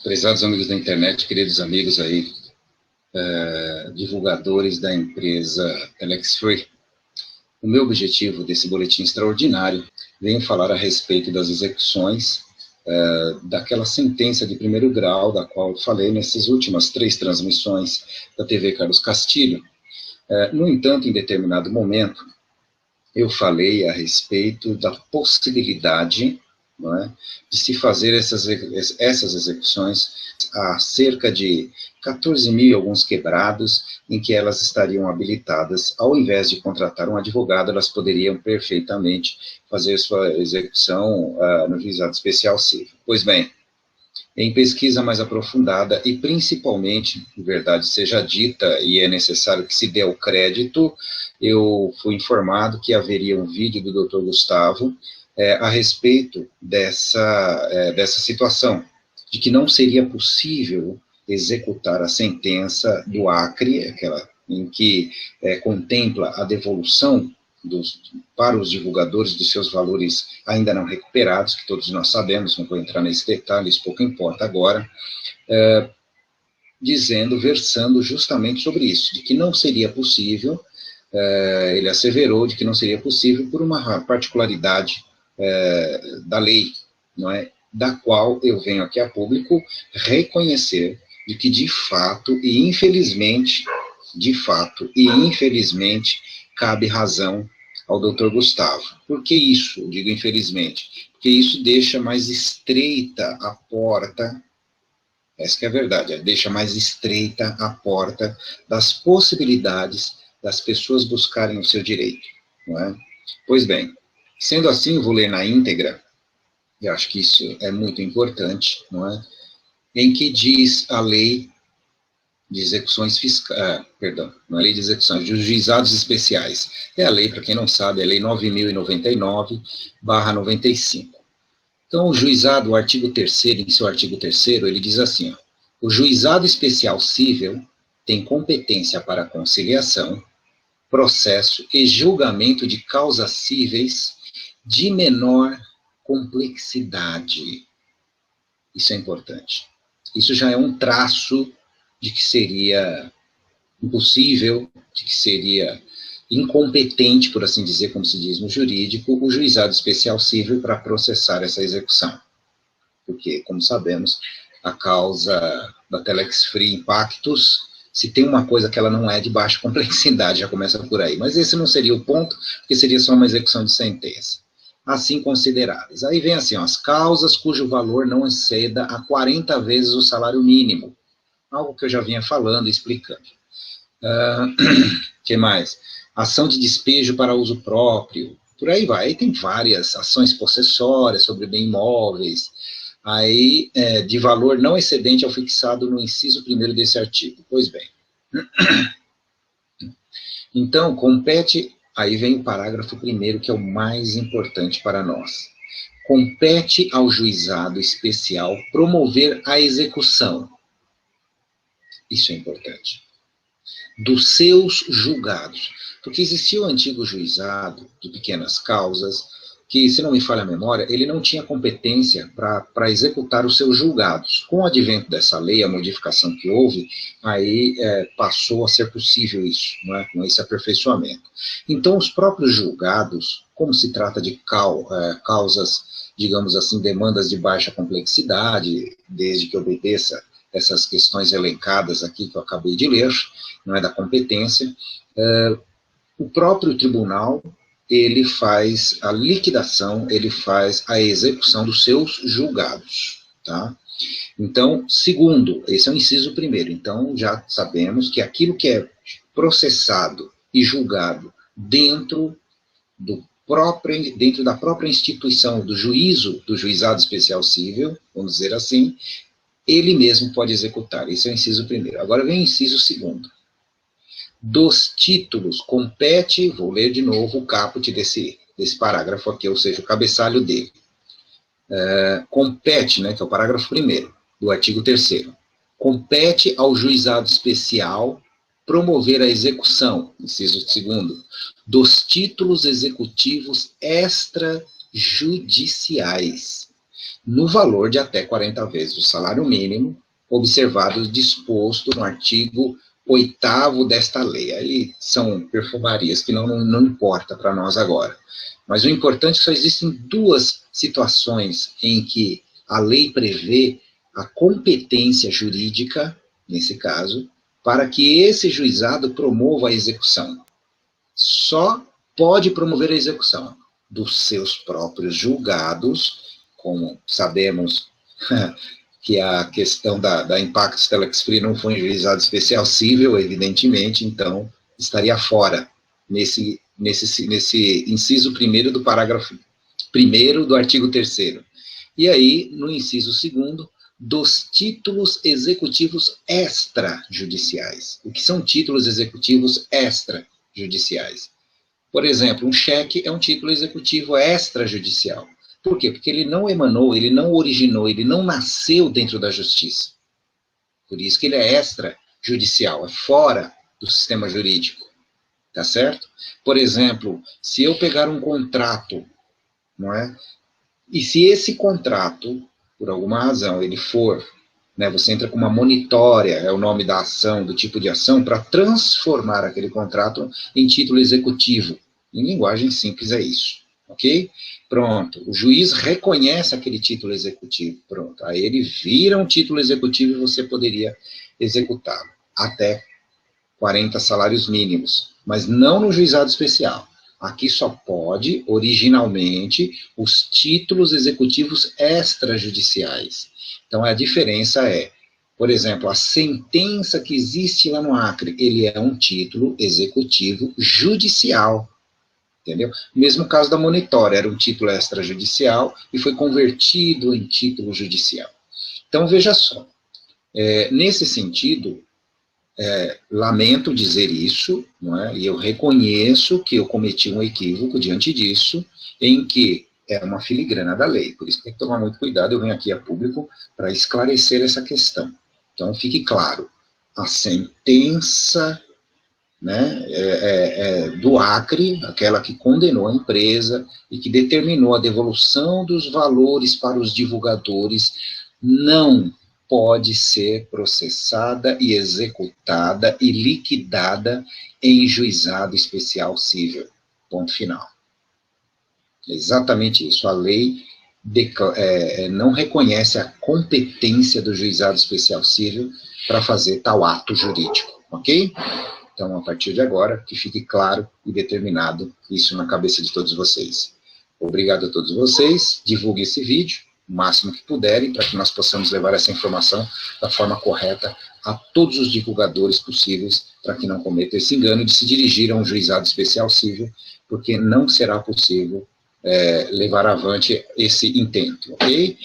Prezados amigos da internet, queridos amigos aí, divulgadores da empresa Telex Free. O meu objetivo desse boletim extraordinário vem falar a respeito das execuções daquela sentença de primeiro grau, da qual eu falei nessas últimas 3 transmissões da TV Carlos Castilho. No entanto, em determinado momento, eu falei a respeito da possibilidade, não é, de se fazer essas execuções a cerca de 14 mil e alguns quebrados, em que elas estariam habilitadas, ao invés de contratar um advogado, elas poderiam perfeitamente fazer sua execução no juizado especial civil. Pois bem, em pesquisa mais aprofundada e principalmente, verdade seja dita, e é necessário que se dê o crédito, eu fui informado que haveria um vídeo do Dr. Gustavo a respeito dessa situação, de que não seria possível executar a sentença do Acre, aquela em que contempla a devolução para os divulgadores dos seus valores ainda não recuperados, que todos nós sabemos, não vou entrar nesse detalhe, isso pouco importa agora, versando justamente sobre isso, de que não seria possível, ele asseverou de que não seria possível por uma particularidade da lei, não é? Da qual eu venho aqui a público reconhecer de que de fato e infelizmente, cabe razão ao Dr. Gustavo. Por que isso? Eu digo infelizmente. Porque isso deixa mais estreita a porta, essa que é a verdade, deixa mais estreita a porta das possibilidades das pessoas buscarem o seu direito, não é? Pois bem, sendo assim, eu vou ler na íntegra, eu acho que isso é muito importante, não é? Em que diz a lei de execuções fiscais, perdão, não é lei de execuções, de juizados especiais. É a lei, para quem não sabe, é a lei 9.099/95. Então, o juizado, o artigo 3º, em seu artigo 3º, ele diz assim, ó, o juizado especial cível tem competência para conciliação, processo e julgamento de causas cíveis de menor complexidade. Isso é importante. Isso já é um traço de que seria impossível, de que seria incompetente, por assim dizer, como se diz no jurídico, o juizado especial cível para processar essa execução. Porque, como sabemos, a causa da Telex Free Impactos, se tem uma coisa que ela não é de baixa complexidade, já começa por aí. Mas esse não seria o ponto, porque seria só uma execução de sentença. Assim consideráveis. Aí vem assim, ó, as causas cujo valor não exceda a 40 vezes o salário mínimo. Algo que eu já vinha falando e explicando. Que mais? Ação de despejo para uso próprio. Por aí vai. Aí tem várias ações possessórias sobre bem imóveis, aí de valor não excedente ao fixado no inciso 1º desse artigo. Pois bem. Então, compete, aí vem o parágrafo 1º, que é o mais importante para nós. Compete ao juizado especial promover a execução. Isso é importante. Dos seus julgados. Porque existia o antigo juizado de pequenas causas, que, se não me falha a memória, ele não tinha competência para executar os seus julgados. Com o advento dessa lei, a modificação que houve, aí passou a ser possível isso, não é? Com esse aperfeiçoamento. Então, os próprios julgados, como se trata de causas, digamos assim, demandas de baixa complexidade, desde que obedeça essas questões elencadas aqui que eu acabei de ler, não é da competência, o próprio tribunal, ele faz a liquidação, ele faz a execução dos seus julgados, tá? Então, segundo, esse é o inciso 1º, então já sabemos que aquilo que é processado e julgado dentro da própria instituição do juízo, do juizado especial cível, vamos dizer assim, ele mesmo pode executar. Esse é o inciso 1º. Agora vem o inciso 2º. Dos títulos, compete, vou ler de novo o caput desse parágrafo aqui, ou seja, o cabeçalho dele. Compete, né, que é o parágrafo 1º do artigo 3º. Compete ao juizado especial promover a execução, inciso 2º, dos títulos executivos extrajudiciais, no valor de até 40 vezes o salário mínimo, observado disposto no artigo 8º desta lei. Aí são perfumarias que não importa para nós agora. Mas o importante é que só existem duas situações em que a lei prevê a competência jurídica, nesse caso, para que esse juizado promova a execução. Só pode promover a execução dos seus próprios julgados, como sabemos que a questão da Impactus Telex Free não foi em juizado especial civil, evidentemente, então estaria fora nesse inciso 1º do parágrafo 1º do artigo 3º. E aí, no inciso 2º, dos títulos executivos extrajudiciais. O que são títulos executivos extrajudiciais? Por exemplo, um cheque é um título executivo extrajudicial. Por quê? Porque ele não emanou, ele não originou, ele não nasceu dentro da justiça. Por isso que ele é extrajudicial, é fora do sistema jurídico. Tá certo? Por exemplo, se eu pegar um contrato, não é? E se esse contrato, por alguma razão, ele for, né, você entra com uma monitória, é o nome da ação, do tipo de ação, para transformar aquele contrato em título executivo. Em linguagem simples é isso. Ok? Pronto. O juiz reconhece aquele título executivo. Pronto. Aí ele vira um título executivo e você poderia executá-lo. Até 40 salários mínimos. Mas não no juizado especial. Aqui só pode, originalmente, os títulos executivos extrajudiciais. Então, a diferença é, por exemplo, a sentença que existe lá no Acre, ele é um título executivo judicial. Entendeu? Mesmo caso da monitória, era um título extrajudicial e foi convertido em título judicial. Então, veja só, nesse sentido, lamento dizer isso, não é? E eu reconheço que eu cometi um equívoco diante disso, em que é uma filigrana da lei, por isso tem que tomar muito cuidado, eu venho aqui a público para esclarecer essa questão. Então, fique claro, a sentença, né, do Acre, aquela que condenou a empresa e que determinou a devolução dos valores para os divulgadores, não pode ser processada e executada e liquidada em juizado especial civil. Ponto final. É exatamente isso. A lei não reconhece a competência do juizado especial civil para fazer tal ato jurídico, ok? Então, a partir de agora, que fique claro e determinado isso na cabeça de todos vocês. Obrigado a todos vocês, divulguem esse vídeo, o máximo que puderem, para que nós possamos levar essa informação da forma correta a todos os divulgadores possíveis, para que não cometam esse engano de se dirigir a um juizado especial civil, porque não será possível levar avante esse intento, ok?